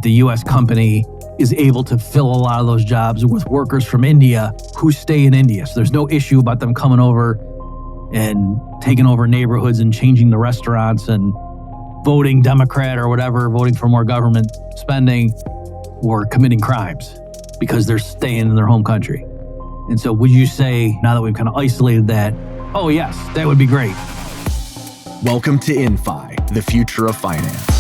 the U.S. company is able to fill a lot of those jobs with workers from India who stay in India. So there's no issue about them coming over and taking over neighborhoods and changing the restaurants and voting Democrat or whatever, voting for more government spending or committing crimes because they're staying in their home country. And so would you say, now that we've kind of isolated that, oh yes, that would be great. Welcome to InFi, the future of finance.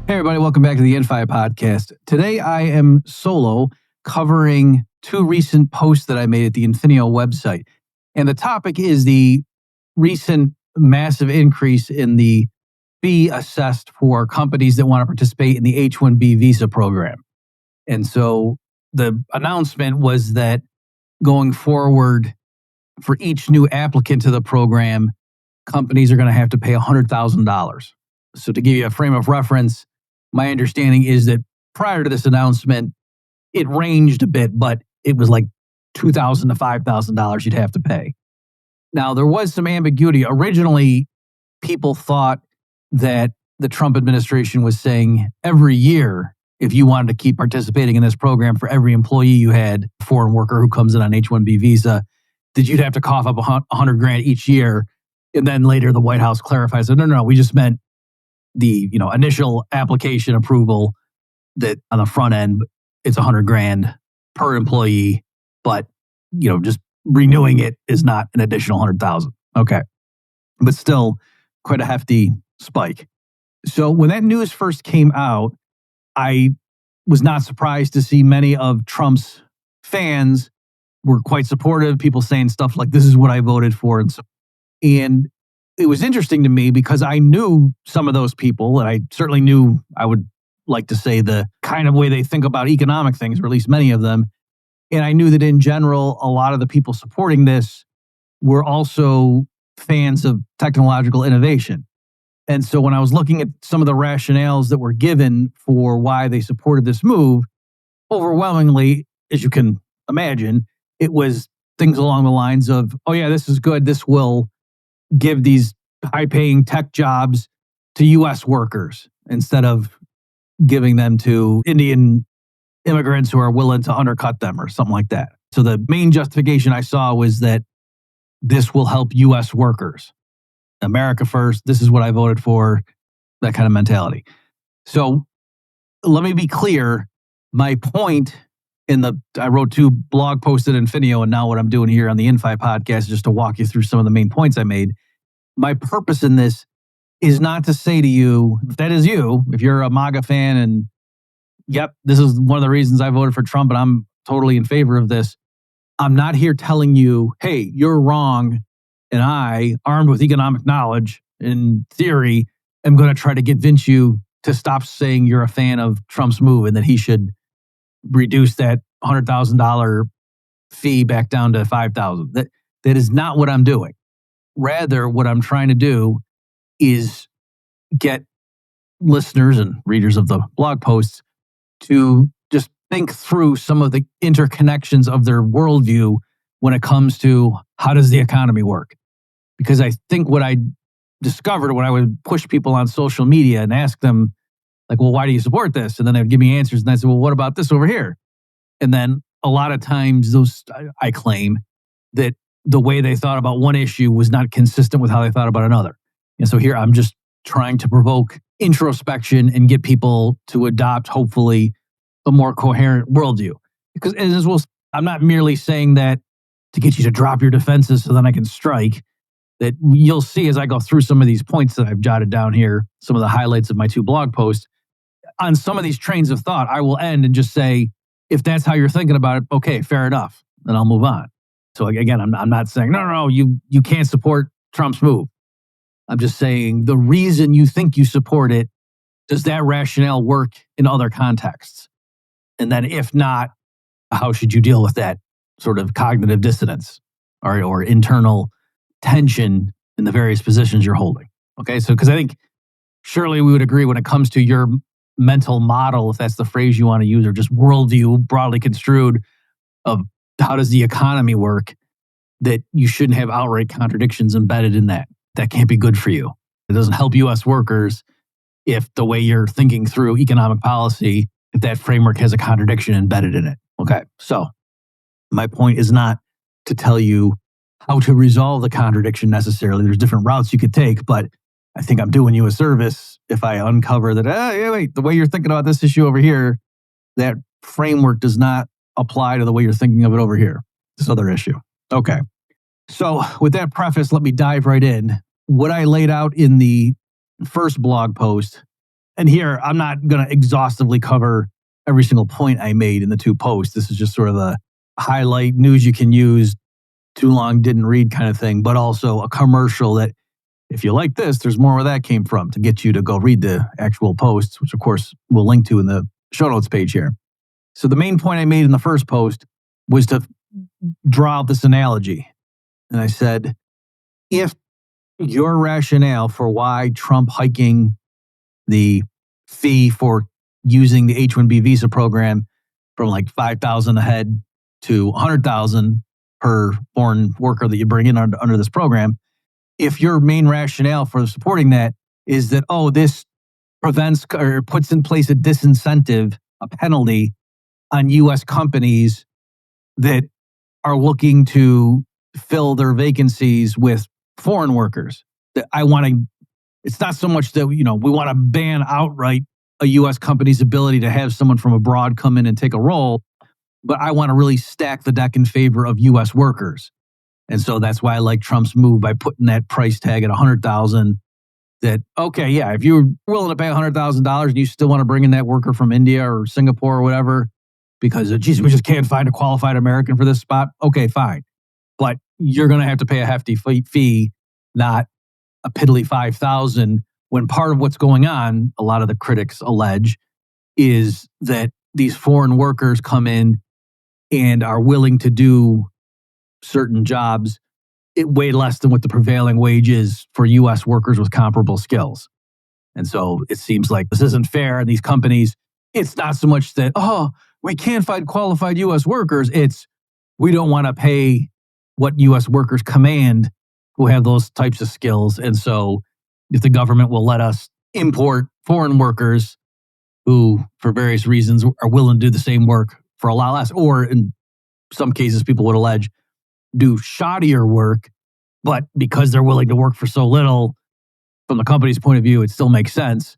Hey everybody, welcome back to the InFi podcast. Today I am solo covering two recent posts that I made at the Infineo website. And the topic is the recent massive increase in the fee assessed for companies that want to participate in the H1B visa program. And so the announcement was that going forward, for each new applicant to the program, companies are going to have to pay $100,000. So to give you a frame of reference, my understanding is that prior to this announcement, it ranged a bit, but it was like $2,000 to $5,000 you'd have to pay. Now, there was some ambiguity. Originally, people thought that the Trump administration was saying every year, if you wanted to keep participating in this program for every employee you had, foreign worker who comes in on H1B visa, that you'd have to cough up $100,000 each year. And then later the White House clarifies, no, we just meant the initial application approval that on the front end, it's $100,000 per employee, but just renewing it is not an additional $100,000. Okay. But still quite a hefty spike. So when that news first came out, I was not surprised to see many of Trump's fans were quite supportive, people saying stuff like, this is what I voted for. And it was interesting to me because I knew some of those people, and I certainly knew, I would like to say, the kind of way they think about economic things, or at least many of them. And I knew that in general, a lot of the people supporting this were also fans of technological innovation. And so when I was looking at some of the rationales that were given for why they supported this move, overwhelmingly, as you can imagine, it was things along the lines of, oh yeah, this is good. This will give these high-paying tech jobs to U.S. workers instead of giving them to Indian immigrants who are willing to undercut them or something like that. So the main justification I saw was that this will help U.S. workers. America first, this is what I voted for, that kind of mentality. So let me be clear. My point I wrote two blog posts at Infineo, and now what I'm doing here on the InFi podcast is just to walk you through some of the main points I made. My purpose in this is not to say to you, if that is you, if you're a MAGA fan and, yep, this is one of the reasons I voted for Trump and I'm totally in favor of this, I'm not here telling you, hey, you're wrong, and I, armed with economic knowledge in theory, am going to try to convince you to stop saying you're a fan of Trump's move and that he should reduce that $100,000 fee back down to $5,000. That is not what I'm doing. Rather, what I'm trying to do is get listeners and readers of the blog posts to just think through some of the interconnections of their worldview when it comes to how does the economy work. Because I think what I discovered when I would push people on social media and ask them, like, well, why do you support this? And then they would give me answers. And I said, well, what about this over here? And then a lot of times I claim that the way they thought about one issue was not consistent with how they thought about another. And so here I'm just trying to provoke introspection and get people to adopt, hopefully, a more coherent worldview. Because as well, I'm not merely saying that to get you to drop your defenses so then I can strike. That you'll see as I go through some of these points that I've jotted down here, some of the highlights of my two blog posts. On some of these trains of thought, I will end and just say, if that's how you're thinking about it, okay, fair enough. Then I'll move on. So again, I'm not saying, no, you can't support Trump's move. I'm just saying the reason you think you support it, does that rationale work in other contexts? And then if not, how should you deal with that sort of cognitive dissonance or internal tension in the various positions you're holding? Okay, so because I think surely we would agree when it comes to your mental model, if that's the phrase you want to use, or just worldview broadly construed of how does the economy work, that you shouldn't have outright contradictions embedded in that. That can't be good for you. It doesn't help U.S. workers if the way you're thinking through economic policy, if that framework has a contradiction embedded in it. Okay, so my point is not to tell you how to resolve the contradiction necessarily. There's different routes you could take, but I think I'm doing you a service if I uncover that, wait, the way you're thinking about this issue over here, that framework does not apply to the way you're thinking of it over here, this other issue. Okay, so with that preface, let me dive right in. What I laid out in the first blog post, and here I'm not going to exhaustively cover every single point I made in the two posts. This is just sort of a highlight news you can use, too long didn't read kind of thing, but also a commercial that if you like this, there's more where that came from to get you to go read the actual posts, which of course we'll link to in the show notes page here. So the main point I made in the first post was to draw out this analogy. And I said, if your rationale for why Trump hiking the fee for using the H1B visa program from like $5,000 a head to $100,000 per foreign worker that you bring in under this program, if your main rationale for supporting that is that, this prevents or puts in place a disincentive, a penalty on U.S. companies that are looking to fill their vacancies with foreign workers, that it's not so much that, we want to ban outright a U.S. company's ability to have someone from abroad come in and take a role, but I want to really stack the deck in favor of U.S. workers. And so that's why I like Trump's move by putting that price tag at $100,000. That, if you're willing to pay $100,000 and you still want to bring in that worker from India or Singapore or whatever, because, we just can't find a qualified American for this spot, okay, fine. But you're going to have to pay a hefty fee, not a piddly $5,000, when part of what's going on, a lot of the critics allege, is that these foreign workers come in and are willing to do certain jobs way less than what the prevailing wage is for U.S. workers with comparable skills. And so it seems like this isn't fair. And these companies, it's not so much that, we can't find qualified U.S. workers. It's we don't want to pay what U.S. workers command who have those types of skills. And so if the government will let us import foreign workers who, for various reasons, are willing to do the same work for a lot less, or in some cases, people would allege, do shoddier work, but because they're willing to work for so little, from the company's point of view, it still makes sense,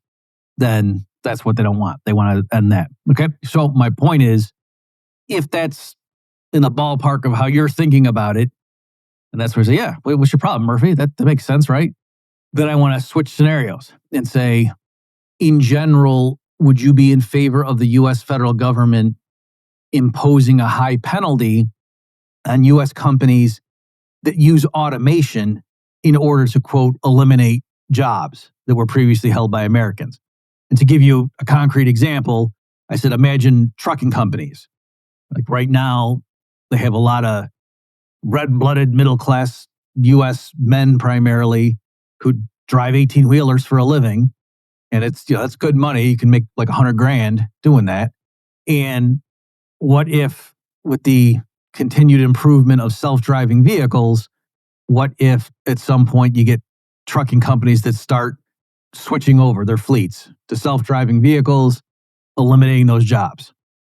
then that's what they don't want. They want to end that. Okay. So my point is, if that's in the ballpark of how you're thinking about it, and that's where I say, what's your problem, Murphy? That makes sense, right? Then I want to switch scenarios and say, in general, would you be in favor of the U.S. federal government imposing a high penalty on U.S. companies that use automation in order to, quote, eliminate jobs that were previously held by Americans? And to give you a concrete example, I said, imagine trucking companies. Like right now, they have a lot of red-blooded middle-class U.S. men primarily who drive 18-wheelers for a living. And it's, that's good money. You can make like $100,000 doing that. And what if, with the continued improvement of self-driving vehicles, what if at some point you get trucking companies that start switching over their fleets to self-driving vehicles, eliminating those jobs?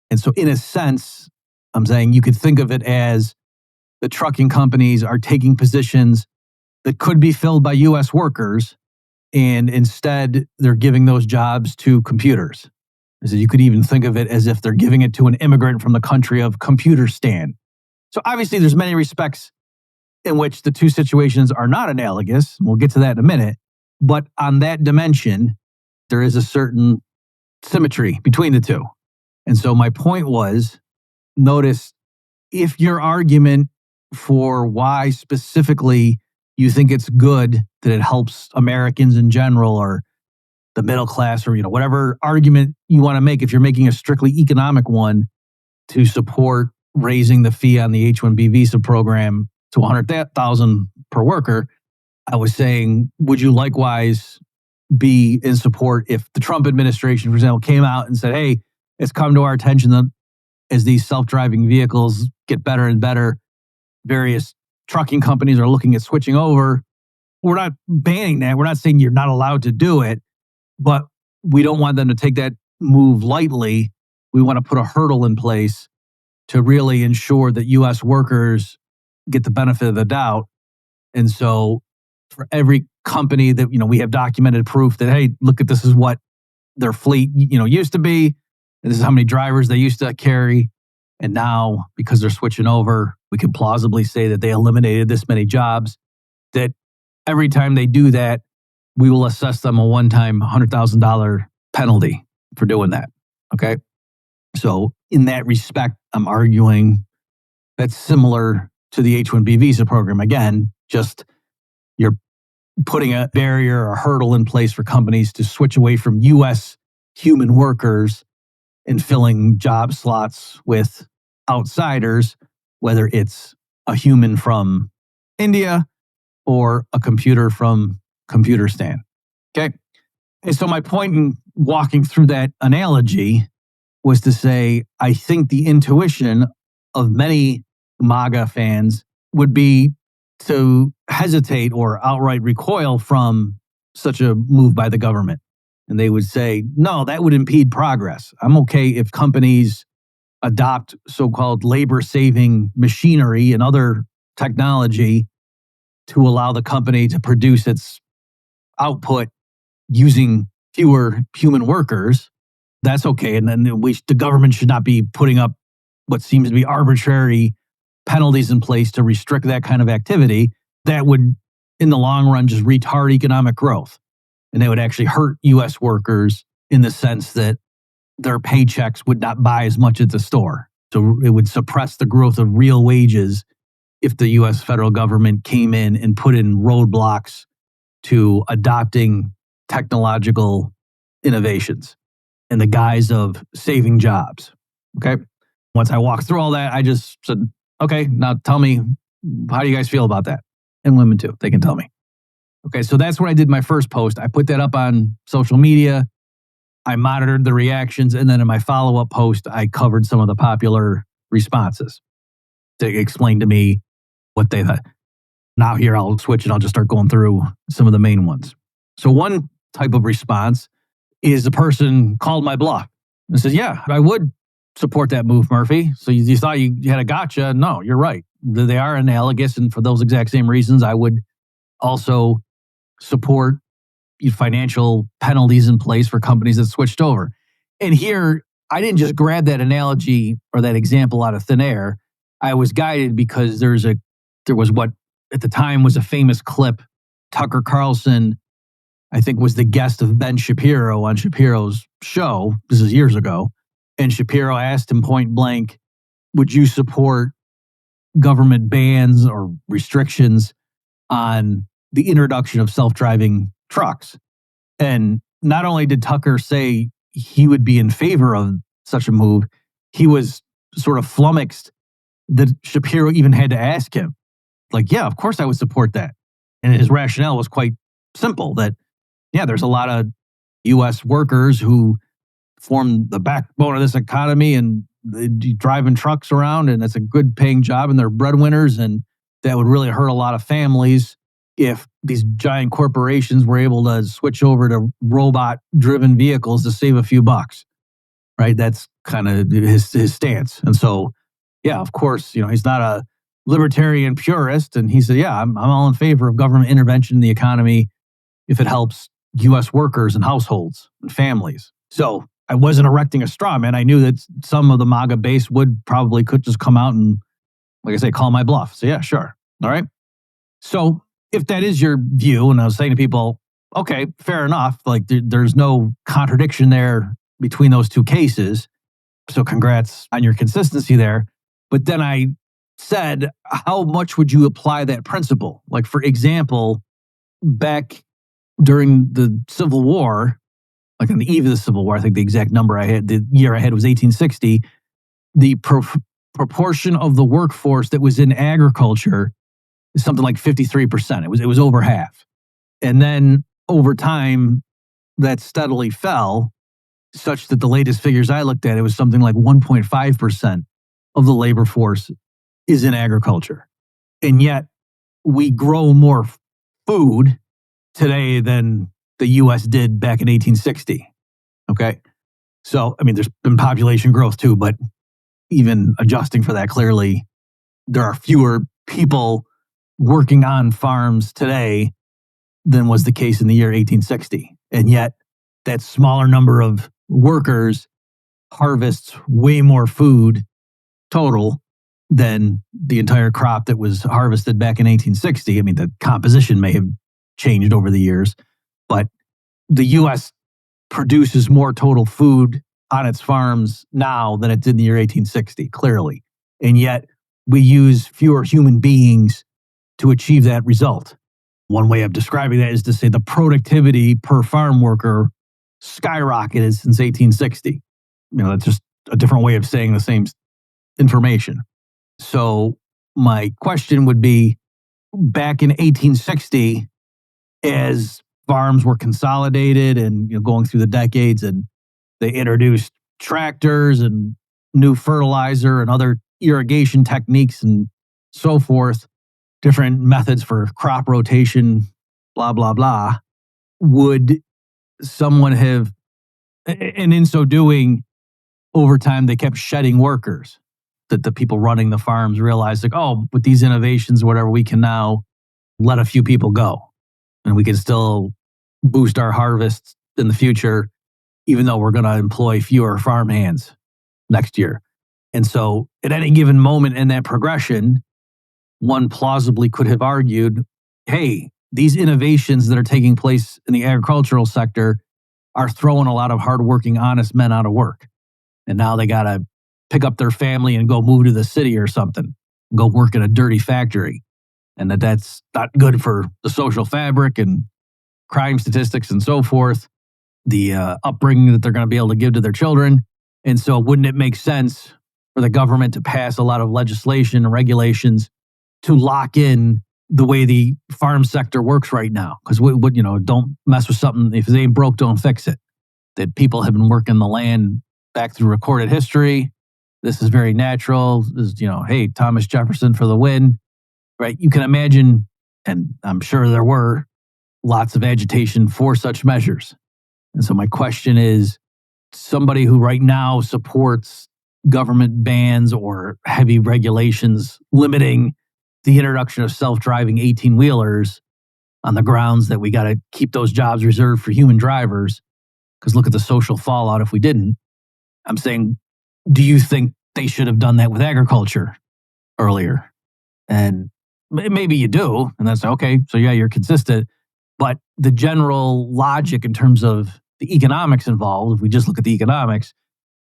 And so in a sense, I'm saying you could think of it as the trucking companies are taking positions that could be filled by U.S. workers, and instead they're giving those jobs to computers. So you could even think of it as if they're giving it to an immigrant from the country of Computerstan. So obviously there's many respects in which the two situations are not analogous. We'll get to that in a minute. But on that dimension, there is a certain symmetry between the two. And so my point was, notice if your argument for why specifically you think it's good that it helps Americans in general or the middle class or whatever argument you want to make, if you're making a strictly economic one to support raising the fee on the H1B visa program to $100,000 per worker, I was saying, would you likewise be in support if the Trump administration, for example, came out and said, hey, it's come to our attention that as these self-driving vehicles get better and better, various trucking companies are looking at switching over. We're not banning that. We're not saying you're not allowed to do it, but we don't want them to take that move lightly. We want to put a hurdle in place to really ensure that U.S. workers get the benefit of the doubt. And so for every company that, we have documented proof that, hey, look at this is what their fleet, used to be. And this is how many drivers they used to carry. And now, because they're switching over, we can plausibly say that they eliminated this many jobs, that every time they do that, we will assess them a one-time $100,000 penalty for doing that. Okay. So in that respect, I'm arguing that's similar to the H1B visa program. Again, just you're putting a barrier, a hurdle in place for companies to switch away from U.S. human workers and filling job slots with outsiders, whether it's a human from India or a computer from Computerstan. Okay. And so my point in walking through that analogy was to say, I think the intuition of many MAGA fans would be to hesitate or outright recoil from such a move by the government. And they would say, no, that would impede progress. I'm okay if companies adopt so-called labor-saving machinery and other technology to allow the company to produce its output using fewer human workers. That's okay. And then the government should not be putting up what seems to be arbitrary penalties in place to restrict that kind of activity. That would, in the long run, just retard economic growth. And they would actually hurt U.S. workers in the sense that their paychecks would not buy as much at the store. So it would suppress the growth of real wages if the U.S. federal government came in and put in roadblocks to adopting technological innovations in the guise of saving jobs. Okay. Once I walked through all that, I just said, okay, now tell me, how do you guys feel about that? And women too, they can tell me. Okay, so that's when I did my first post. I put that up on social media. I monitored the reactions. And then in my follow-up post, I covered some of the popular responses to explain to me what they thought. Now here, I'll switch and I'll just start going through some of the main ones. So one type of response is the person called my bluff and says, yeah, I would support that move, Murphy. So you thought you had a gotcha. No, you're right. They are analogous. And for those exact same reasons, I would also support financial penalties in place for companies that switched over. And here, I didn't just grab that analogy or that example out of thin air. I was guided because there was what at the time was a famous clip. Tucker Carlson, I think, was the guest of Ben Shapiro on Shapiro's show. This is years ago. And Shapiro asked him point blank, would you support government bans or restrictions on the introduction of self-driving trucks? And not only did Tucker say he would be in favor of such a move, he was sort of flummoxed that Shapiro even had to ask him. Like, yeah, of course I would support that. And his rationale was quite simple that, yeah, there's a lot of U.S. workers who form the backbone of this economy and driving trucks around, and it's a good paying job and they're breadwinners, and that would really hurt a lot of families if these giant corporations were able to switch over to robot driven vehicles to save a few bucks, right? That's kind of his stance. And so, yeah, of course, he's not a libertarian purist. And he said, yeah, I'm all in favor of government intervention in the economy if it helps U.S. workers and households and families. So I wasn't erecting a straw man. I knew that some of the MAGA base could just come out and, like I say, call my bluff. So yeah, sure. All right. So if that is your view, and I was saying to people, okay, fair enough. Like there's no contradiction there between those two cases. So congrats on your consistency there. But then I said, how much would you apply that principle? Like, for example, back during the Civil War, like on the eve of the Civil War, I think the exact number I had, the year I had was 1860, the proportion of the workforce that was in agriculture is something like 53%. It was over half. And then over time, that steadily fell, such that the latest figures I looked at, it was something like 1.5% of the labor force is in agriculture. And yet we grow more food today than the U.S. did back in 1860. Okay. So, I mean, there's been population growth too, but even adjusting for that, clearly there are fewer people working on farms today than was the case in the year 1860. And yet that smaller number of workers harvests way more food total than the entire crop that was harvested back in 1860. I mean, the composition may have changed over the years, but the U.S. produces more total food on its farms now than it did in the year 1860, clearly. And yet we use fewer human beings to achieve that result. One way of describing that is to say the productivity per farm worker skyrocketed since 1860. That's just a different way of saying the same information. So my question would be, back in 1860, as farms were consolidated and going through the decades, and they introduced tractors and new fertilizer and other irrigation techniques and so forth, different methods for crop rotation, blah, blah, blah, would someone have, and in so doing, over time, they kept shedding workers, that the people running the farms realized, like, oh, with these innovations, whatever, we can now let a few people go and we can still boost our harvests in the future, even though we're going to employ fewer farm hands next year. And so at any given moment in that progression, one plausibly could have argued, hey, these innovations that are taking place in the agricultural sector are throwing a lot of hardworking, honest men out of work. And now they got to pick up their family and go move to the city or something, go work in a dirty factory. And that's not good for the social fabric and crime statistics and so forth, the upbringing that they're going to be able to give to their children. And so wouldn't it make sense for the government to pass a lot of legislation and regulations to lock in the way the farm sector works right now? Because don't mess with something. If it ain't broke, don't fix it. That people have been working the land back through recorded history. This is very natural. This is, hey, Thomas Jefferson for the win, right? You can imagine, and I'm sure there were lots of agitation for such measures. And so my question is, somebody who right now supports government bans or heavy regulations limiting the introduction of self-driving 18-wheelers on the grounds that we got to keep those jobs reserved for human drivers, because look at the social fallout if we didn't. I'm saying, do you think they should have done that with agriculture earlier? And maybe you do, and that's okay. So yeah, you're consistent. But the general logic in terms of the economics involved, if we just look at the economics,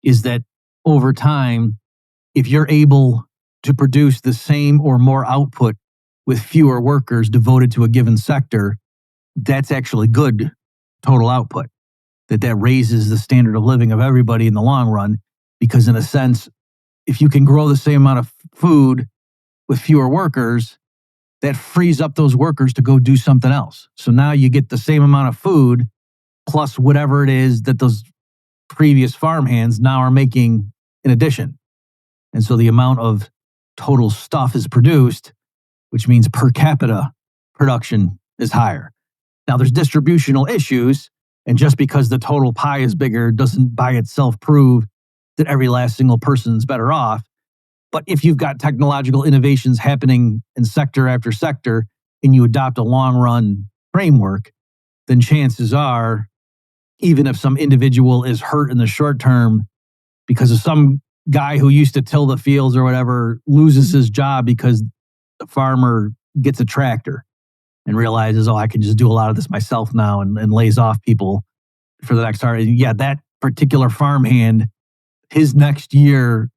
is that over time, if you're able to produce the same or more output with fewer workers devoted to a given sector, that's actually good total output. That raises the standard of living of everybody in the long run, because in a sense, if you can grow the same amount of food with fewer workers, that frees up those workers to go do something else. So now you get the same amount of food plus whatever it is that those previous farmhands now are making in addition. And so the amount of total stuff is produced, which means per capita production is higher. Now there's distributional issues, and just because the total pie is bigger doesn't by itself prove that every last single person is better off. But if you've got technological innovations happening in sector after sector and you adopt a long-run framework, then chances are, even if some individual is hurt in the short term because of some guy who used to till the fields or whatever loses his job because the farmer gets a tractor and realizes, oh, I can just do a lot of this myself now, and lays off people for the next time. Yeah, that particular farmhand, his next year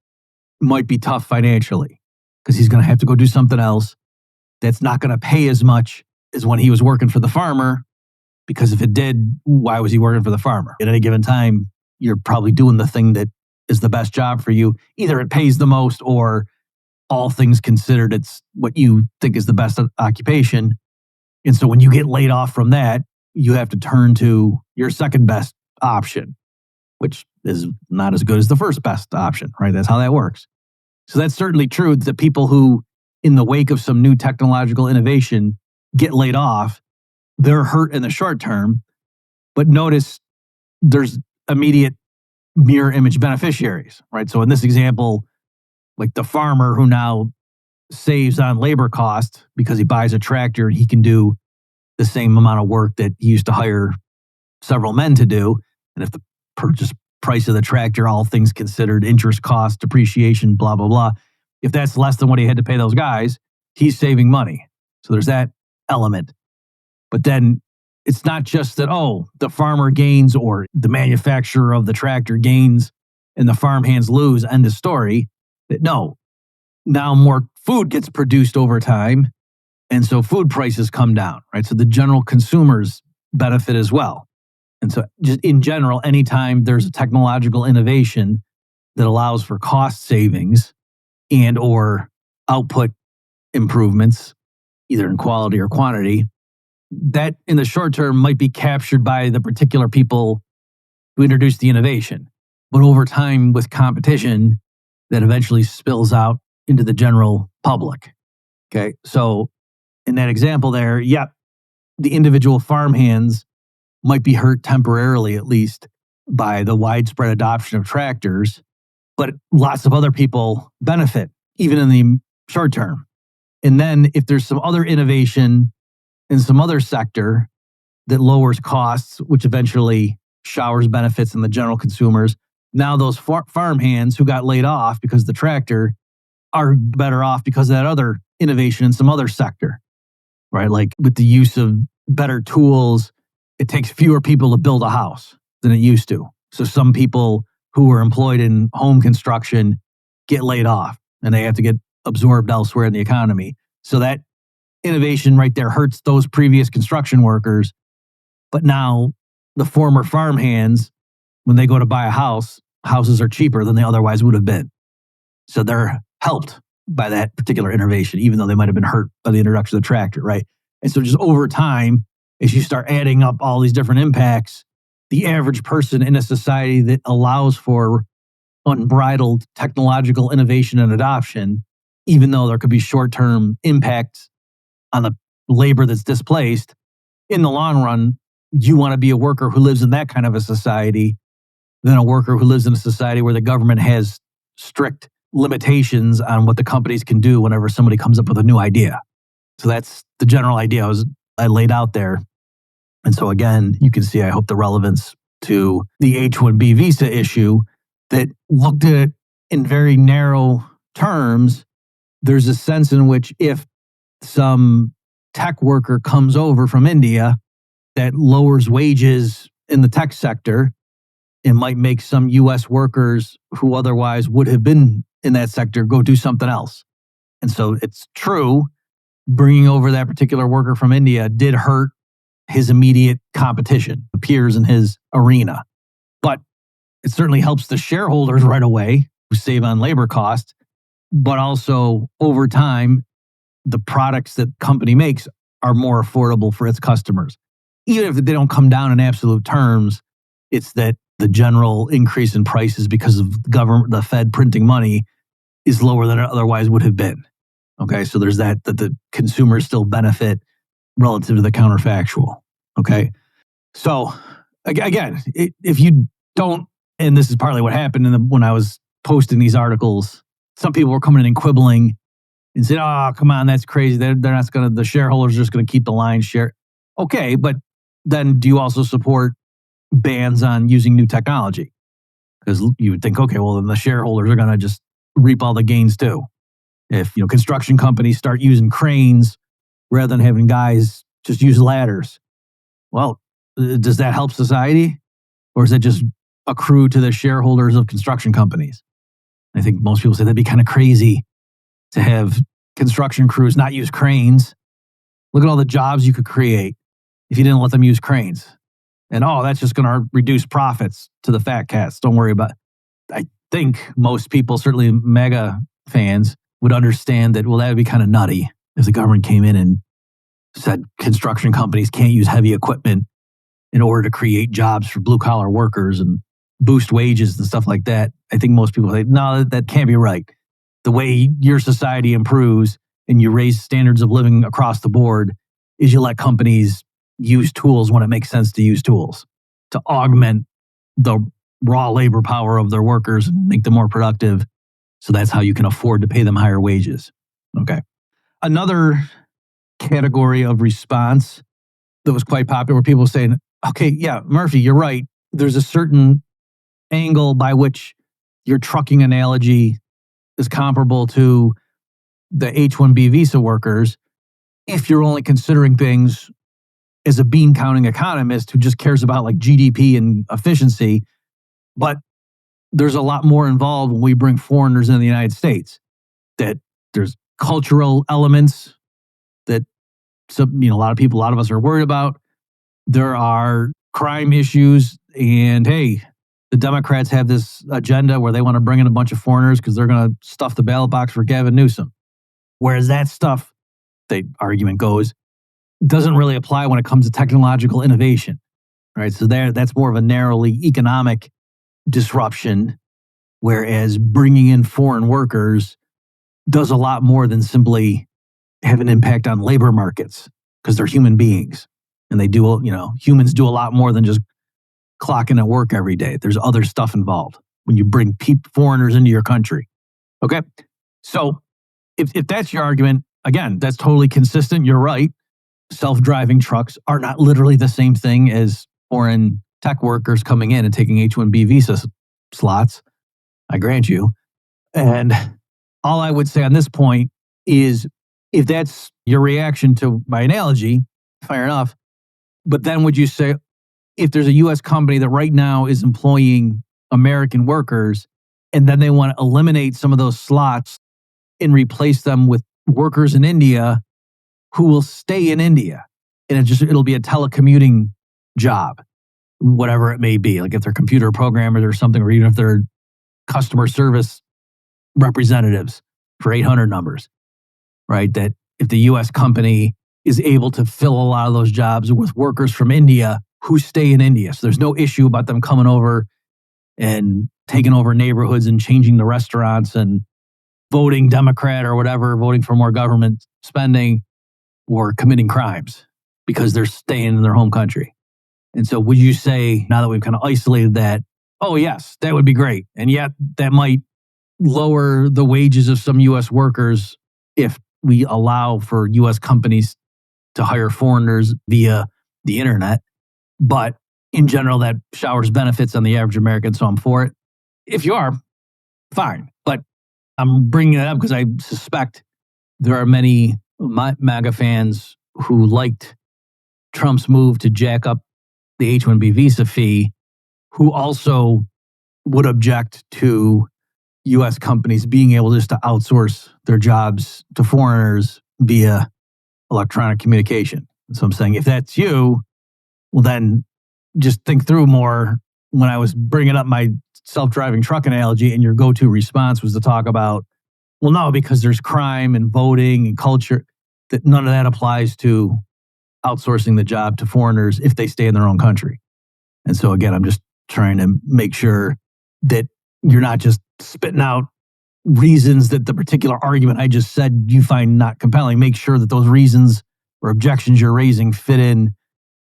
might be tough financially because he's going to have to go do something else that's not going to pay as much as when he was working for the farmer, because if it did, why was he working for the farmer? At any given time, you're probably doing the thing that is the best job for you. Either it pays the most, or all things considered, it's what you think is the best occupation. And so when you get laid off from that, you have to turn to your second best option, which is not as good as the first best option, right? That's how that works. So that's certainly true that people who, in the wake of some new technological innovation, get laid off, they're hurt in the short term. But notice there's immediate mirror image beneficiaries, right? So in this example, like the farmer who now saves on labor cost because he buys a tractor and he can do the same amount of work that he used to hire several men to do. And if the purchase price of the tractor, all things considered, interest cost, depreciation, blah, blah, blah, if that's less than what he had to pay those guys, he's saving money. So there's that element. But then it's not just that, oh, the farmer gains or the manufacturer of the tractor gains and the farmhands lose, end of story. No, now more food gets produced over time. And so food prices come down, right? So the general consumers benefit as well. And so just in general, anytime there's a technological innovation that allows for cost savings and or output improvements, either in quality or quantity, that in the short term might be captured by the particular people who introduced the innovation. But over time with competition, that eventually spills out into the general public. Okay. So in that example there, yep, the individual farmhands might be hurt temporarily, at least, by the widespread adoption of tractors, but lots of other people benefit, even in the short term. And then if there's some other innovation in some other sector that lowers costs, which eventually showers benefits in the general consumers, now those farmhands who got laid off because of the tractor are better off because of that other innovation in some other sector, right? Like with the use of better tools, it takes fewer people to build a house than it used to. So some people who were employed in home construction get laid off and they have to get absorbed elsewhere in the economy. So that innovation right there hurts those previous construction workers. But now the former farmhands, when they go to buy a house, houses are cheaper than they otherwise would have been. So they're helped by that particular innovation, even though they might have been hurt by the introduction of the tractor, right? And so just over time, as you start adding up all these different impacts, the average person in a society that allows for unbridled technological innovation and adoption, even though there could be short-term impacts on the labor that's displaced, in the long run, you want to be a worker who lives in that kind of a society than a worker who lives in a society where the government has strict limitations on what the companies can do whenever somebody comes up with a new idea. So that's the general idea I laid out there. And so again, you can see, I hope, the relevance to the H1B visa issue that looked at it in very narrow terms. There's a sense in which if some tech worker comes over from India that lowers wages in the tech sector, it might make some U.S. workers who otherwise would have been in that sector go do something else. And so it's true, bringing over that particular worker from India did hurt his immediate competition, the peers in his arena. But it certainly helps the shareholders right away who save on labor costs, but also over time, the products that company makes are more affordable for its customers. Even if they don't come down in absolute terms, it's that the general increase in prices because of government, the Fed printing money, is lower than it otherwise would have been. Okay, so there's that the consumers still benefit relative to the counterfactual. Okay, so again, if you don't, and this is partly what happened when I was posting these articles, some people were coming in and quibbling and said, "Oh, come on, that's crazy. They're not going to. The shareholders are just going to keep the lion's share." Okay, but then do you also support bans on using new technology? Because you would think, okay, well, then the shareholders are going to just reap all the gains too. If construction companies start using cranes rather than having guys just use ladders, well, does that help society, or does that just accrue to the shareholders of construction companies? I think most people say that'd be kind of crazy to have construction crews not use cranes. Look at all the jobs you could create if you didn't let them use cranes. And that's just going to reduce profits to the fat cats. Don't worry about it. I think most people, certainly mega fans, would understand that, well, that would be kind of nutty if the government came in and said construction companies can't use heavy equipment in order to create jobs for blue-collar workers and boost wages and stuff like that. I think most people say, no, that can't be right. The way your society improves and you raise standards of living across the board is you let companies use tools when it makes sense to use tools to augment the raw labor power of their workers and make them more productive. So that's how you can afford to pay them higher wages. Okay. Another category of response that was quite popular were people saying, okay, yeah, Murphy, you're right. There's a certain angle by which your trucking analogy is comparable to the H1B visa workers if you're only considering things as a bean counting economist who just cares about like GDP and efficiency. But there's a lot more involved when we bring foreigners into the United States, that there's cultural elements that a lot of us are worried about. There are crime issues, and hey, the Democrats have this agenda where they want to bring in a bunch of foreigners because they're going to stuff the ballot box for Gavin Newsom. Whereas that stuff, the argument goes, doesn't really apply when it comes to technological innovation, right? So that's more of a narrowly economic disruption, whereas bringing in foreign workers does a lot more than simply have an impact on labor markets, because they're human beings and they do, humans do a lot more than just clocking at work every day. There's other stuff involved when you bring foreigners into your country. Okay. So if that's your argument, again, that's totally consistent. You're right. Self-driving trucks are not literally the same thing as foreign tech workers coming in and taking H1B visa slots. I grant you. And all I would say on this point is, if that's your reaction to my analogy, fair enough. But then would you say, if there's a U.S. company that right now is employing American workers, and then they want to eliminate some of those slots and replace them with workers in India who will stay in India, and it'll be a telecommuting job, whatever it may be, like if they're computer programmers or something, or even if they're customer service representatives for 800 numbers, right? That if the U.S. company is able to fill a lot of those jobs with workers from India who stay in India. So there's no issue about them coming over and taking over neighborhoods and changing the restaurants and voting Democrat or whatever, voting for more government spending or committing crimes because they're staying in their home country. And so would you say, now that we've kind of isolated that, oh yes, that would be great. And yet that might lower the wages of some U.S. workers if we allow for U.S. companies to hire foreigners via the internet. But in general, that showers benefits on the average American, so I'm for it. If you are, fine. But I'm bringing it up because I suspect there are many MAGA fans who liked Trump's move to jack up the H-1B visa fee, who also would object to U.S. companies being able just to outsource their jobs to foreigners via electronic communication. So I'm saying, if that's you, well, then just think through more. When I was bringing up my self-driving truck analogy, and your go-to response was to talk about, well, no, because there's crime and voting and culture, that none of that applies to outsourcing the job to foreigners if they stay in their own country. And so again, I'm just trying to make sure that you're not just spitting out reasons that the particular argument I just said you find not compelling. Make sure that those reasons or objections you're raising fit in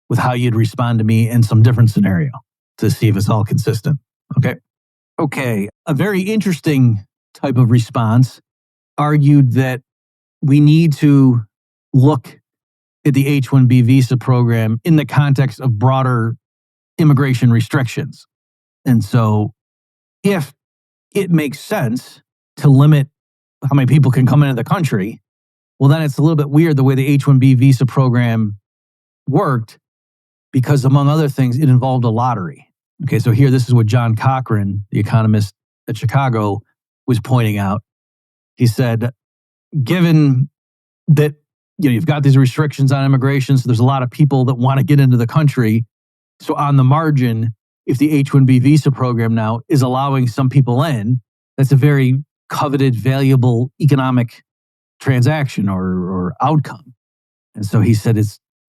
with how you'd respond to me in some different scenario to see if it's all consistent. Okay. A very interesting type of response argued that we need to look at the H-1B visa program in the context of broader immigration restrictions. And so if it makes sense to limit how many people can come into the country, well, then it's a little bit weird the way the H-1B visa program worked, because among other things, it involved a lottery. Okay, so here, this is what John Cochran, the economist at Chicago, was pointing out. He said, given that you've got these restrictions on immigration, so there's a lot of people that want to get into the country. So on the margin, if the H-1B visa program now is allowing some people in, that's a very coveted, valuable economic transaction or outcome. And so he said,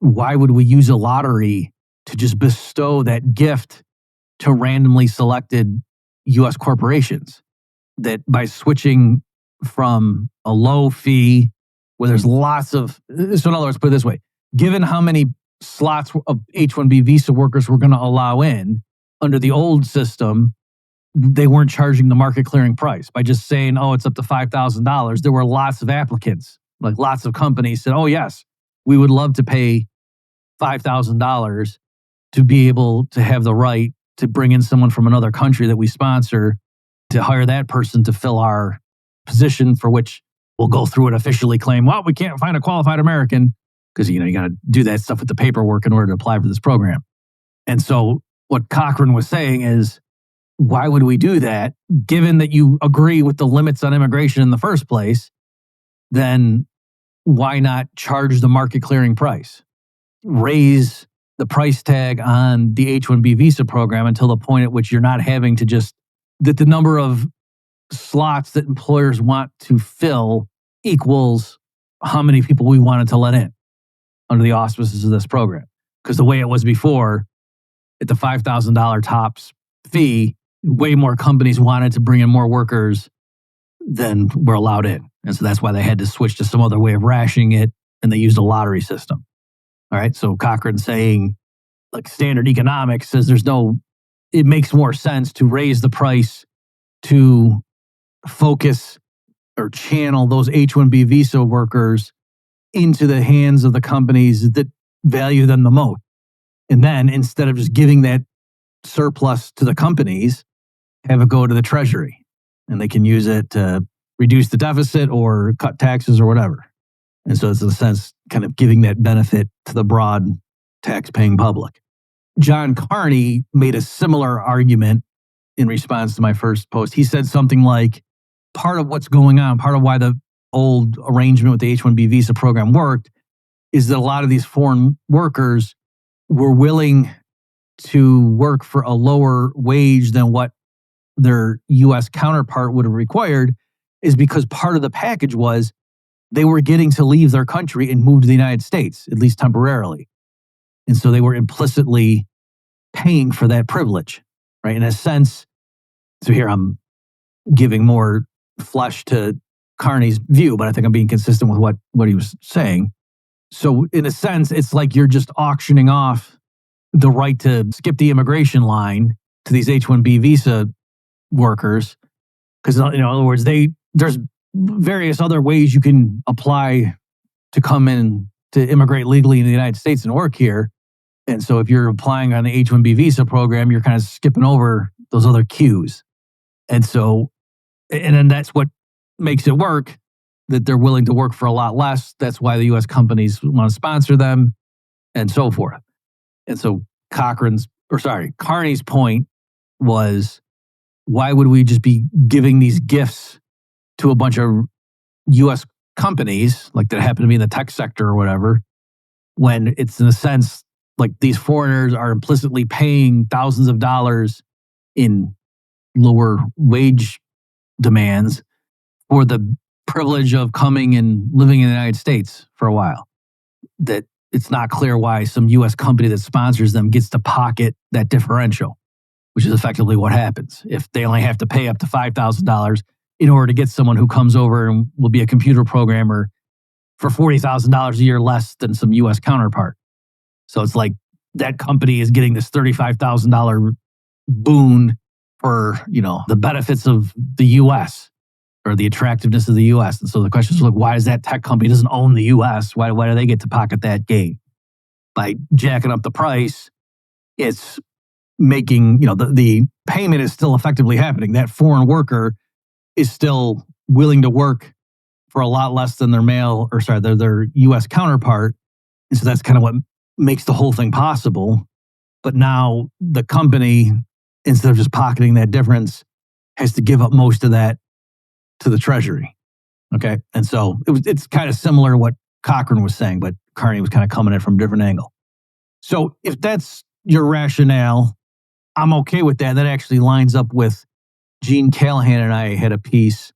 why would we use a lottery to just bestow that gift to randomly selected U.S. corporations? That by switching from a low fee where there's lots of, so in other words, put it this way, given how many slots of H-1B visa workers we're going to allow in, under the old system, they weren't charging the market clearing price by just saying, oh, it's up to $5,000. There were lots of applicants, like lots of companies said, oh, yes, we would love to pay $5,000 to be able to have the right to bring in someone from another country that we sponsor to hire that person to fill our position, for which we'll go through and officially claim, well, we can't find a qualified American, because you got to do that stuff with the paperwork in order to apply for this program. And so what Cochrane was saying is, why would we do that? Given that you agree with the limits on immigration in the first place, then why not charge the market clearing price? Raise the price tag on the H-1B visa program until the point at which you're not having to that the number of slots that employers want to fill equals how many people we wanted to let in under the auspices of this program. Because the way it was before, at the $5,000 tops fee, way more companies wanted to bring in more workers than were allowed in. And so that's why they had to switch to some other way of rationing it, and they used a lottery system. All right. So Cochrane saying, like, standard economics says it makes more sense to raise the price to focus or channel those H-1B visa workers into the hands of the companies that value them the most. And then instead of just giving that surplus to the companies, have it go to the Treasury, and they can use it to reduce the deficit or cut taxes or whatever. And so it's, in a sense, kind of giving that benefit to the broad tax-paying public. John Carney made a similar argument in response to my first post. He said something like, part of what's going on, part of why the old arrangement with the H-1B visa program worked, is that a lot of these foreign workers were willing to work for a lower wage than what their U.S. counterpart would have required, is because part of the package was they were getting to leave their country and move to the United States, at least temporarily. And so they were implicitly paying for that privilege, right? In a sense, so here I'm giving more flesh to Carney's view, but I think I'm being consistent with what he was saying. So in a sense, it's like you're just auctioning off the right to skip the immigration line to these H-1B visa workers. Because, in other words, there's various other ways you can apply to come in to immigrate legally in the United States and work here. And so if you're applying on the H-1B visa program, you're kind of skipping over those other queues. And then that's what makes it work, that they're willing to work for a lot less. That's why the U.S. companies want to sponsor them and so forth. And so Carney's point was, why would we just be giving these gifts to a bunch of U.S. companies, like that happen to be in the tech sector or whatever, when it's, in a sense, like these foreigners are implicitly paying thousands of dollars in lower wage demands for the privilege of coming and living in the United States for a while. That it's not clear why some U.S. company that sponsors them gets to pocket that differential, which is effectively what happens if they only have to pay up to $5,000 in order to get someone who comes over and will be a computer programmer for $40,000 a year less than some U.S. counterpart. So it's like that company is getting this $35,000 boon for, the benefits of the U.S. or the attractiveness of the U.S. And so the question is, look, why does that tech company doesn't own the U.S.? Why do they get to pocket that gain? By jacking up the price, it's making, the payment is still effectively happening. That foreign worker is still willing to work for a lot less than their U.S. counterpart. And so that's kind of what makes the whole thing possible. But now the company, instead of just pocketing that difference, has to give up most of that to the Treasury. Okay. And so it's kind of similar to what Cochrane was saying, but Carney was kind of coming at it from a different angle. So if that's your rationale, I'm okay with that. That actually lines up with Gene Callahan and I had a piece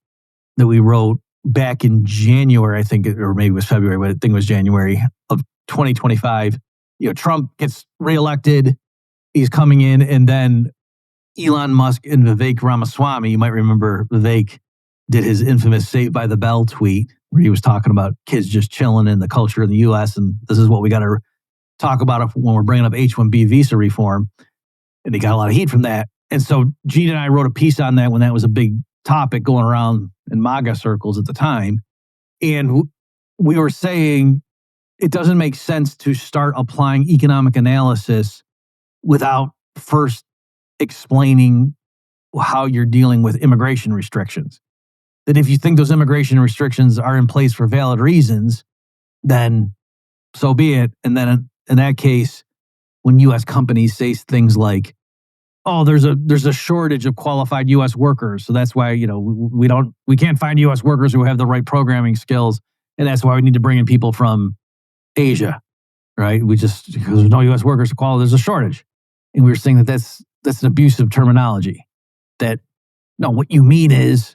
that we wrote back in January, I think, or maybe it was February, but I think it was January of 2025. Trump gets reelected. He's coming in, and then Elon Musk and Vivek Ramaswamy, you might remember Vivek did his infamous Saved by the Bell tweet where he was talking about kids just chilling in the culture in the U.S. And this is what we got to talk about when we're bringing up H-1B visa reform. And he got a lot of heat from that. And so Gene and I wrote a piece on that when that was a big topic going around in MAGA circles at the time. And we were saying it doesn't make sense to start applying economic analysis without first explaining how you're dealing with immigration restrictions. That if you think those immigration restrictions are in place for valid reasons, then so be it. And then in that case, when U.S. companies say things like, "Oh, there's a shortage of qualified U.S. workers, so that's why we can't find U.S. workers who have the right programming skills, and that's why we need to bring in people from Asia, right? Because there's no U.S. workers to qualify, there's a shortage." And we were saying that's an abusive terminology. That no, what you mean is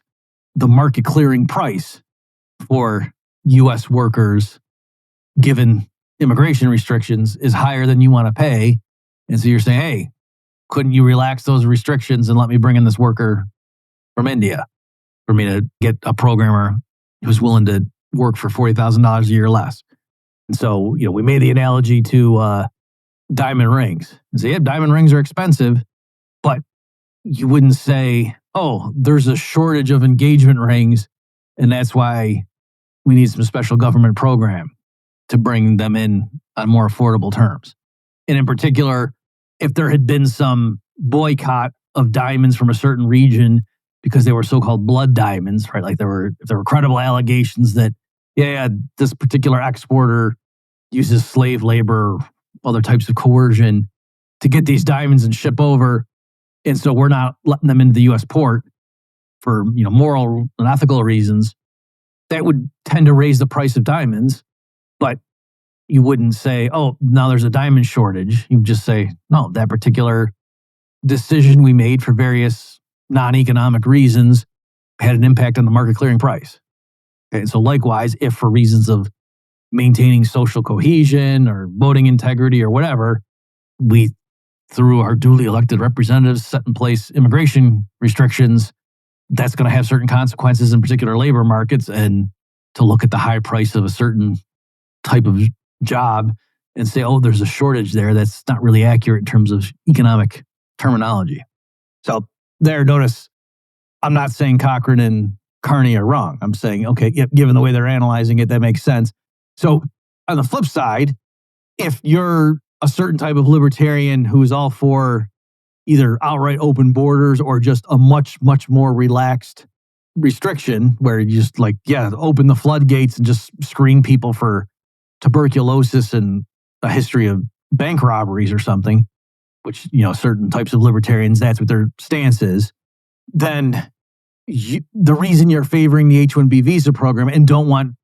the market clearing price for U.S. workers, given immigration restrictions, is higher than you want to pay. And so you're saying, hey, couldn't you relax those restrictions and let me bring in this worker from India for me to get a programmer who's willing to work for $40,000 a year less? And so, we made the analogy to diamond rings. And say, yeah, diamond rings are expensive, but you wouldn't say, oh, there's a shortage of engagement rings, and that's why we need some special government program to bring them in on more affordable terms. And in particular, if there had been some boycott of diamonds from a certain region because they were so-called blood diamonds, right? Like if there were credible allegations that, this particular exporter uses slave labor, other types of coercion to get these diamonds and ship over, and so we're not letting them into the U.S. port for moral and ethical reasons, that would tend to raise the price of diamonds. But you wouldn't say, oh, now there's a diamond shortage. You would just say, no, that particular decision we made for various non-economic reasons had an impact on the market clearing price. Okay, so likewise, if for reasons of maintaining social cohesion or voting integrity or whatever, we, through our duly elected representatives, set in place immigration restrictions, that's going to have certain consequences in particular labor markets. And to look at the high price of a certain type of job and say, oh, there's a shortage there, that's not really accurate in terms of economic terminology. So there, notice, I'm not saying Cochrane and Carney are wrong. I'm saying, okay, given the way they're analyzing it, that makes sense. So on the flip side, if you're a certain type of libertarian who is all for either outright open borders or just a much, much more relaxed restriction where you just open the floodgates and just screen people for tuberculosis and a history of bank robberies or something, which, certain types of libertarians, that's what their stance is, then the reason you're favoring the H1B visa program and don't want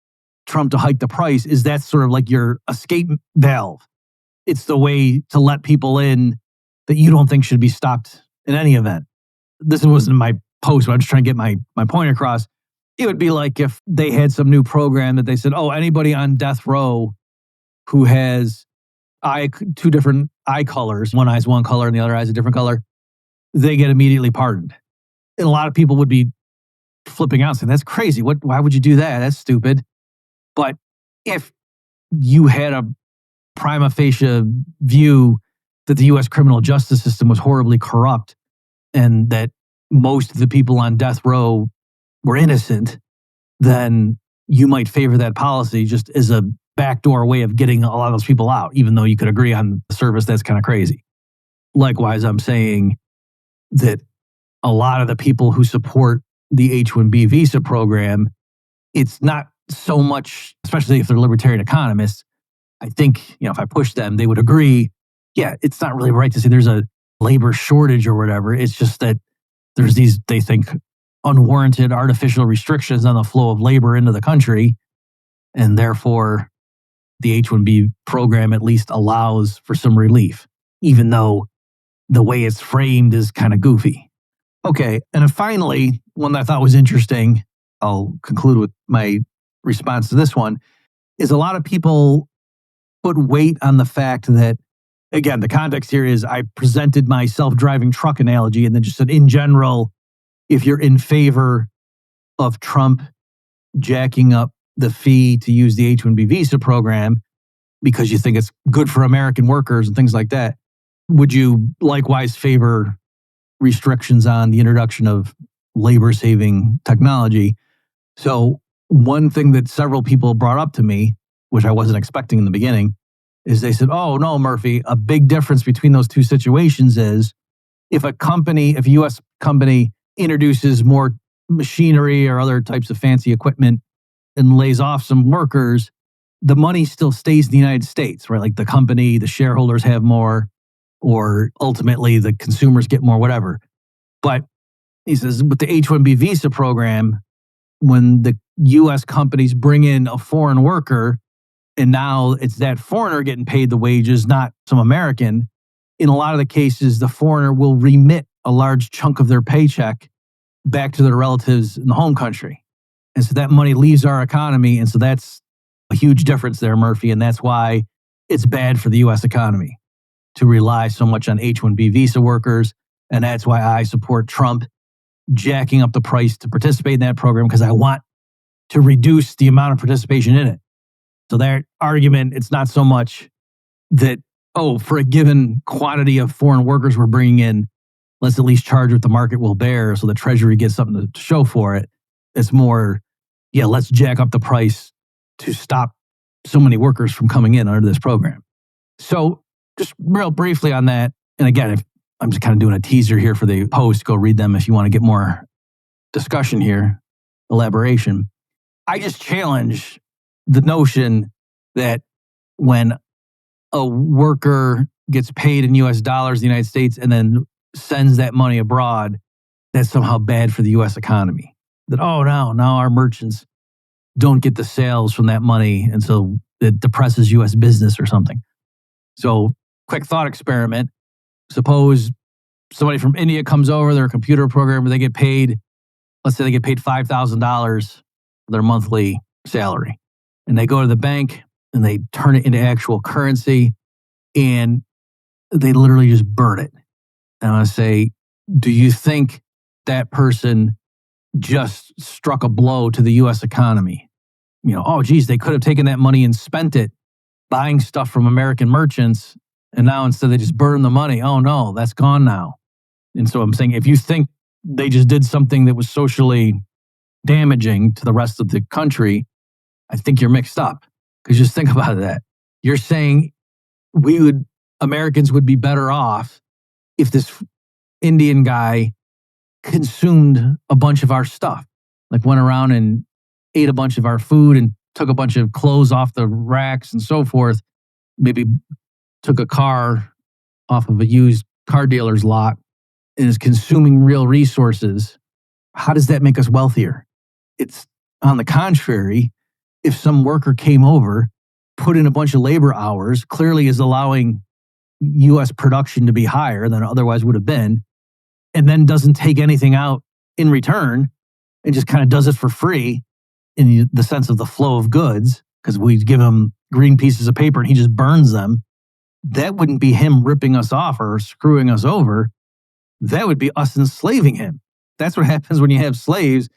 Trump to hike the price is that's sort of like your escape valve. It's the way to let people in that you don't think should be stopped in any event. This wasn't my post, but I'm just trying to get my point across. It would be like if they had some new program that they said, oh, anybody on death row who has two different eye colors, one eye's one color and the other eye's a different color, they get immediately pardoned. And a lot of people would be flipping out saying, that's crazy. Why would you do that? That's stupid. But if you had a prima facie view that the U.S. criminal justice system was horribly corrupt and that most of the people on death row were innocent, then you might favor that policy just as a backdoor way of getting a lot of those people out, even though you could agree on the service that's kind of crazy. Likewise, I'm saying that a lot of the people who support the H-1B visa program, it's not so much, especially if they're libertarian economists, I think, if I push them, they would agree, it's not really right to say there's a labor shortage or whatever. It's just that there's these, they think, unwarranted artificial restrictions on the flow of labor into the country. And therefore, the H-1B program at least allows for some relief, even though the way it's framed is kind of goofy. Okay, and then finally, one that I thought was interesting, I'll conclude with my response to this one, is a lot of people put weight on the fact that, again, the context here is I presented my self-driving truck analogy and then just said, in general, if you're in favor of Trump jacking up the fee to use the H-1B visa program because you think it's good for American workers and things like that, Would you likewise favor restrictions on the introduction of labor-saving technology? So one thing that several people brought up to me, which I wasn't expecting in the beginning, is they said, oh, no, Murphy, a big difference between those two situations is if a U.S. company introduces more machinery or other types of fancy equipment and lays off some workers, the money still stays in the United States, right? Like the company, the shareholders have more, or ultimately the consumers get more, whatever. But he says with the H1B visa program, when the U.S. companies bring in a foreign worker, and now it's that foreigner getting paid the wages, not some American, in a lot of the cases, the foreigner will remit a large chunk of their paycheck back to their relatives in the home country. And so that money leaves our economy. And so that's a huge difference there, Murphy. And that's why it's bad for the U.S. economy to rely so much on H1B visa workers. And that's why I support Trump jacking up the price to participate in that program, because I want to reduce the amount of participation in it. So their argument, it's not so much that, oh, for a given quantity of foreign workers we're bringing in, let's at least charge what the market will bear so the Treasury gets something to show for it. It's more, yeah, let's jack up the price to stop so many workers from coming in under this program. So just real briefly on that, and again, I'm just kind of doing a teaser here for the post. Go read them if you want to get more discussion here, elaboration. I just challenge the notion that when a worker gets paid in U.S. dollars in the United States and then sends that money abroad, that's somehow bad for the U.S. economy. That, oh, now our merchants don't get the sales from that money, and so it depresses U.S. business or something. So, quick thought experiment. Suppose somebody from India comes over, they're a computer programmer, they get paid, let's say they get paid $5,000 for their monthly salary. And they go to the bank and they turn it into actual currency and they literally just burn it. And I say, do you think that person just struck a blow to the U.S. economy? Oh, geez, they could have taken that money and spent it buying stuff from American merchants. And now instead they just burn the money. Oh, no, that's gone now. And so I'm saying, if you think they just did something that was socially damaging to the rest of the country, I think you're mixed up. Because just think about that. You're saying Americans would be better off if this Indian guy consumed a bunch of our stuff, like went around and ate a bunch of our food and took a bunch of clothes off the racks and so forth, maybe took a car off of a used car dealer's lot and is consuming real resources. How does that make us wealthier? It's on the contrary. If some worker came over, put in a bunch of labor hours, clearly is allowing U.S. production to be higher than it otherwise would have been, and then doesn't take anything out in return and just kind of does it for free in the sense of the flow of goods, because we give him green pieces of paper and he just burns them, that wouldn't be him ripping us off or screwing us over. That would be us enslaving him. That's what happens when you have slaves,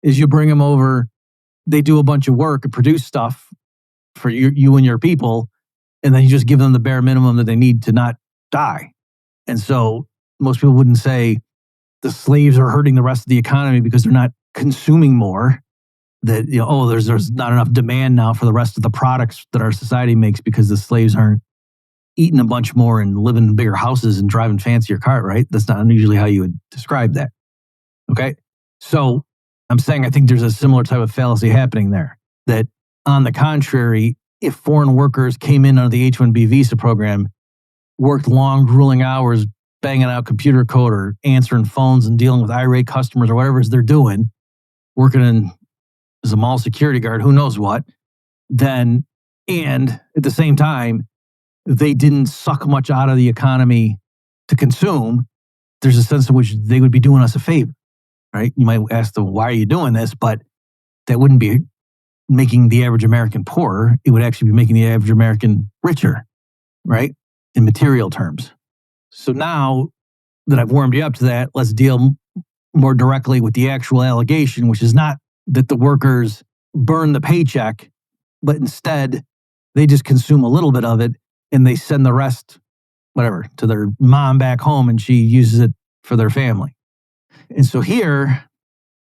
is you bring them over, they do a bunch of work and produce stuff for you and your people, and then you just give them the bare minimum that they need to not die. And so most people wouldn't say the slaves are hurting the rest of the economy because they're not consuming more. That, there's not enough demand now for the rest of the products that our society makes because the slaves aren't eating a bunch more and living in bigger houses and driving fancier cars, right? That's not usually how you would describe that. Okay? So I'm saying I think there's a similar type of fallacy happening there. That on the contrary, if foreign workers came in under the H1B visa program, worked long, grueling hours, banging out computer code or answering phones and dealing with irate customers or whatever it is they're doing, working as a mall security guard, who knows what, then, and at the same time, they didn't suck much out of the economy to consume, there's a sense in which they would be doing us a favor, right? You might ask them, why are you doing this? But that wouldn't be making the average American poorer. It would actually be making the average American richer, right? In material terms. So now that I've warmed you up to that, let's deal more directly with the actual allegation, which is not that the workers burn the paycheck, but instead they just consume a little bit of it and they send the rest whatever, to their mom back home, and she uses it for their family. And so here,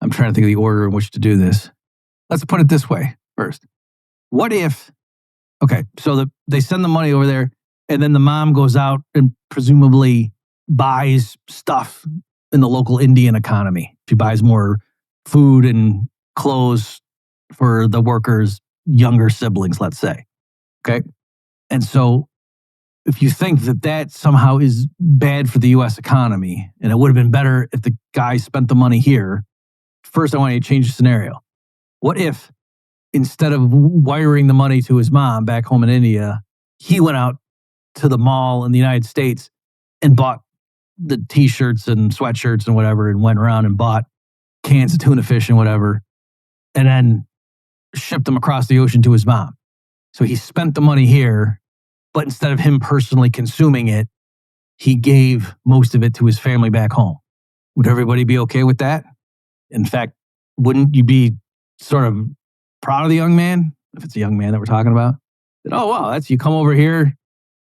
I'm trying to think of the order in which to do this. Let's put it this way first. What if, okay, so they send the money over there, and then the mom goes out and presumably buys stuff in the local Indian economy. She buys more food and clothes for the workers' younger siblings, let's say. Okay. And so if you think that somehow is bad for the U.S. economy, and it would have been better if the guy spent the money here, first I want you to change the scenario. What if instead of wiring the money to his mom back home in India, he went out to the mall in the United States and bought the t-shirts and sweatshirts and whatever, and went around and bought cans of tuna fish and whatever, and then shipped them across the ocean to his mom. So he spent the money here, but instead of him personally consuming it, he gave most of it to his family back home. Would everybody be okay with that? In fact, wouldn't you be sort of proud of the young man, if it's a young man that we're talking about? That, oh, wow, you come over here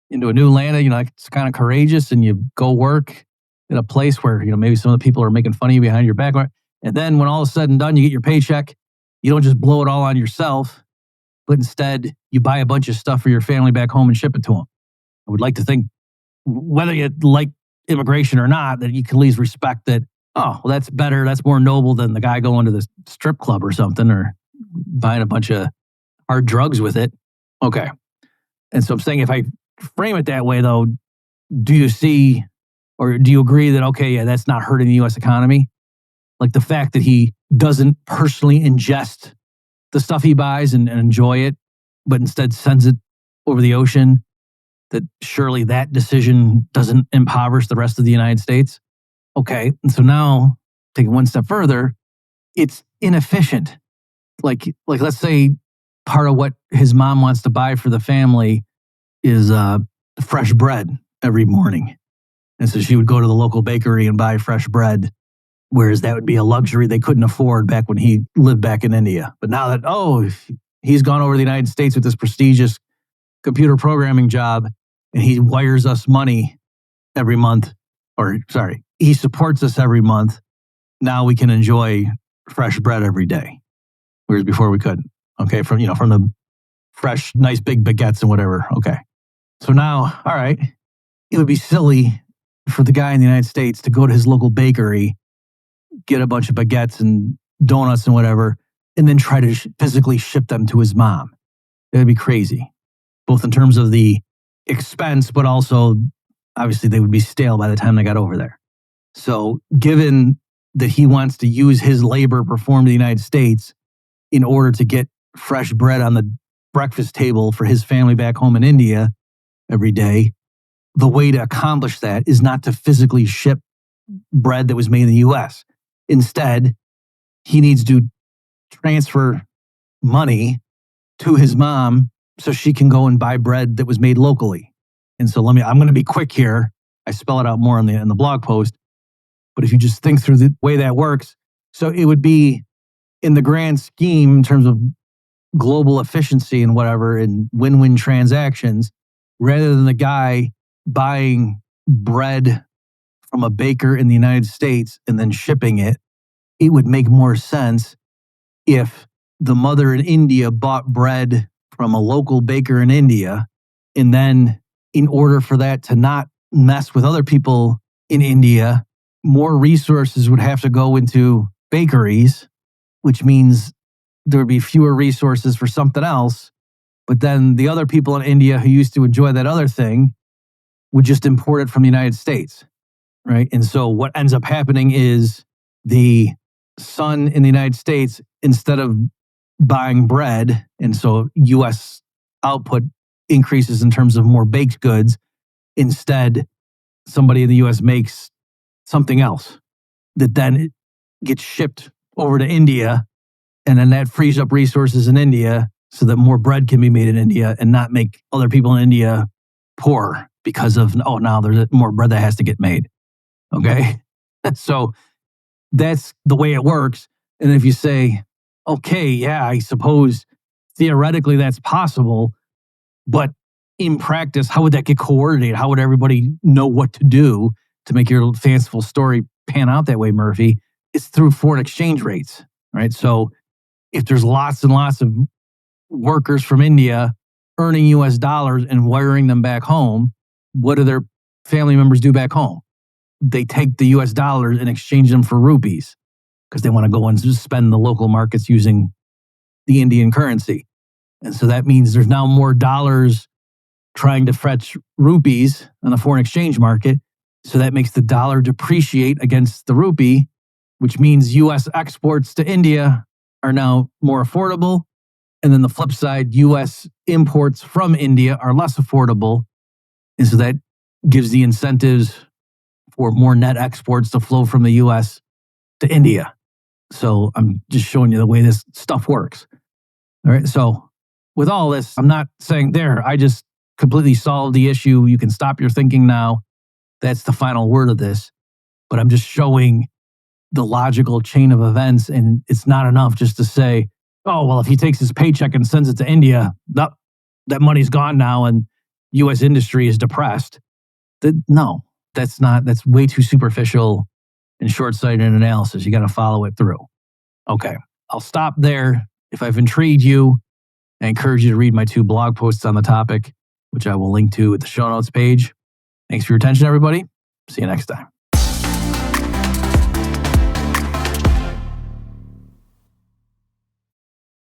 into a new land, it's kind of courageous, and you go work in a place where, maybe some of the people are making fun of you behind your back. And then when all is said and done, you get your paycheck, you don't just blow it all on yourself, but instead you buy a bunch of stuff for your family back home and ship it to them. I would like to think, whether you like immigration or not, that you can at least respect that, oh, well, that's better, that's more noble than the guy going to the strip club or something, or buying a bunch of hard drugs with it. Okay. And so I'm saying, if I frame it that way, though, do you see, or do you agree that, okay, yeah, that's not hurting the U.S. economy? Like the fact that he doesn't personally ingest the stuff he buys and enjoy it, but instead sends it over the ocean, that surely that decision doesn't impoverish the rest of the United States? Okay, and so now, taking one step further, it's inefficient. Like let's say part of what his mom wants to buy for the family is fresh bread every morning. And so she would go to the local bakery and buy fresh bread, whereas that would be a luxury they couldn't afford back when he lived back in India. But now that, he's gone over to the United States with this prestigious computer programming job, and he wires us money every month, he supports us every month. Now we can enjoy fresh bread every day, whereas before we couldn't. Okay, from the fresh, nice big baguettes and whatever. Okay, so now, all right, it would be silly for the guy in the United States to go to his local bakery, get a bunch of baguettes and donuts and whatever, and then try to physically ship them to his mom. It would be crazy, both in terms of the expense, but also, obviously, they would be stale by the time they got over there. So given that he wants to use his labor performed in the United States in order to get fresh bread on the breakfast table for his family back home in India every day, the way to accomplish that is not to physically ship bread that was made in the U.S. Instead, he needs to transfer money to his mom so she can go and buy bread that was made locally. And so I'm going to be quick here. I spell it out more in the blog post. But if you just think through the way that works, so it would be, in the grand scheme, in terms of global efficiency and whatever, and win-win transactions, rather than the guy buying bread from a baker in the United States and then shipping it, it would make more sense if the mother in India bought bread from a local baker in India, and then in order for that to not mess with other people in India, more resources would have to go into bakeries, which means there would be fewer resources for something else. But then the other people in India who used to enjoy that other thing would just import it from the United States, right? And so what ends up happening is the son in the United States, instead of buying bread, and so U.S. output increases in terms of more baked goods, instead somebody in the U.S. makes something else that then gets shipped over to India, and then that frees up resources in India so that more bread can be made in India and not make other people in India poor because of, now there's more bread that has to get made. Okay? So that's the way it works. And if you say, okay, yeah, I suppose theoretically that's possible, but in practice, how would that get coordinated? How would everybody know what to do to make your fanciful story pan out that way, Murphy? It's through foreign exchange rates, right? So if there's lots and lots of workers from India earning US dollars and wiring them back home, what do their family members do back home? They take the US dollars and exchange them for rupees because they want to go and just spend the local markets using the Indian currency. And so that means there's now more dollars trying to fetch rupees on the foreign exchange market. So that makes the dollar depreciate against the rupee, which means US exports to India are now more affordable. And then the flip side, US imports from India are less affordable. And so that gives the incentives for more net exports to flow from the US to India. So I'm just showing you the way this stuff works. All right. So with all this, I'm not saying I just completely solved the issue. You can stop your thinking now. That's the final word of this. But I'm just showing the logical chain of events. And it's not enough just to say, oh, well, if he takes his paycheck and sends it to India, that money's gone now and US industry is depressed. No, that's way too superficial and short-sighted analysis. You got to follow it through. Okay, I'll stop there. If I've intrigued you, I encourage you to read my 2 blog posts on the topic, which I will link to at the show notes page. Thanks for your attention, everybody. See you next time.